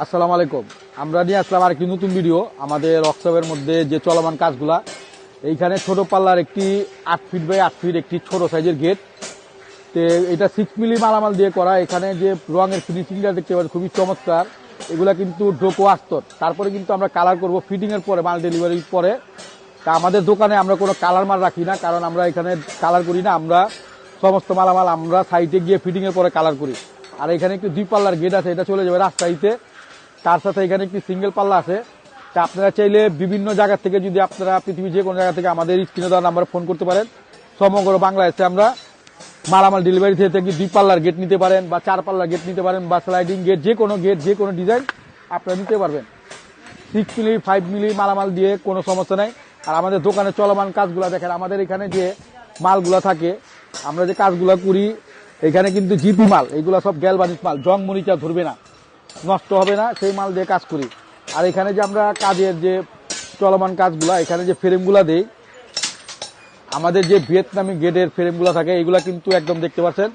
আসসালামু আলাইকুম। আমরা নিয়ে আসলাম আরেকটি নতুন ভিডিও আমাদের ওয়ার্কশপের মধ্যে যে চলমান কাজগুলা। এইখানে ছোট পাল্লার একটি 8 ফিট বাই 8 ফিট একটি ছোট সাইজের গেট। তো এটা 6 মিলি মালামাল দিয়ে করা। এখানে যে রঙের ফিনিশিংটা দেখতে পাচ্ছেন খুবই চমৎকার। এগুলা কিন্তু ডোকো আস্তর। তারপরে কিন্তু আমরা কালার করব ফিটিং এর পরে, মাল ডেলিভারির পরে। তা আমাদের দোকানে আমরা কোনো কালার মাল রাখি না, কারণ আমরা এখানে কালার করি না। আমরা সমস্ত মালামাল আমরা সাইটে গিয়ে ফিটিং এর পরে কালার করি। আর এখানে একটি 2 পাল্লার গেট আছে, এটা চলে যাবে রাজশাহীতে। তার সাথে এখানে একটি সিঙ্গেল পাল্লা আছে। তা আপনারা চাইলে বিভিন্ন জায়গা থেকে, যদি আপনারা পৃথিবীর যে কোনো জায়গা থেকে আমাদের স্ক্রিনে দেওয়া নাম্বারে ফোন করতে পারেন। সমগ্র বাংলাদেশে আমরা মালামাল ডেলিভারি থেকে থাকি। 2 পাল্লার গেট নিতে পারেন, বা 4 পাল্লার গেট নিতে পারেন, বা স্লাইডিং গেট, যে কোনো ডিজাইন আপনারা নিতে পারবেন। 6 মিলি 5 মিলি মালামাল দিয়ে কোনো সমস্যা নাই। আর আমাদের দোকানে চলমান কাজগুলো দেখেন, আমাদের এখানে যে মালগুলা থাকে, আমরা যে কাজগুলো করি, এখানে কিন্তু জিপি মাল, এগুলো সব গ্যালভানিক মাল, জং মরিচা ধরবে না, নষ্ট হবে না, সেই মাল দিয়ে কাজ করি। আর এখানে যে আমরা কাজের যে চলমান কাজগুলা, এখানে যে ফ্রেমগুলা দেই, আমাদের যে ভিয়েতনামি গেটের ফ্রেমগুলো থাকে, এগুলা কিন্তু একদম দেখতে পাচ্ছেন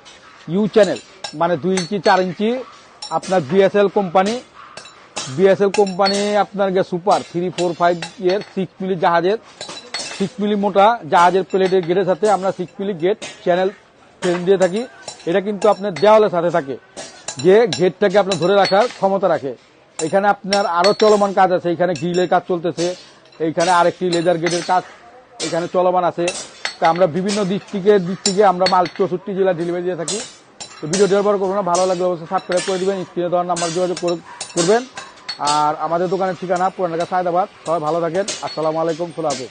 ইউ চ্যানেল, মানে 2 ইঞ্চি 4 ইঞ্চি আপনার বিএসএল কোম্পানি আপনার সুপার 345 এর 6 মিলি জাহাজের 6 মিলি মোটা জাহাজের প্লেটের গেটের সাথে আমরা 6 মিলি গেট চ্যানেল ফ্রেম দিয়ে থাকি। এটা কিন্তু আপনার দেওয়ালের সাথে থাকে, যে গেটটাকে আপনার ধরে রাখার ক্ষমতা রাখে। এখানে আপনার আরো চলমান কাজ আছে, এখানে গ্রিলের কাজ চলতেছে, এইখানে আরেকটি লেজার গেটের কাজ এখানে চলমান আছে। তা আমরা বিভিন্ন ডিস্ট্রিক্টে আমরা মাল 64 জেলা ডেলিভারি দিয়ে থাকি। তো ভিডিও ব্যবহার করবো না, ভালো লাগলে অবশ্যই সাবস্ক্রাইব করে দিবেন, স্ক্রিনে দেওয়ার নাম্বার যোগাযোগ করবেন। আর আমাদের দোকানের ঠিকানা পুরান ঢাকা সায়দাবাদ। সবাই ভালো থাকেন। আসসালামু আলাইকুম, খোলা হাফেজ।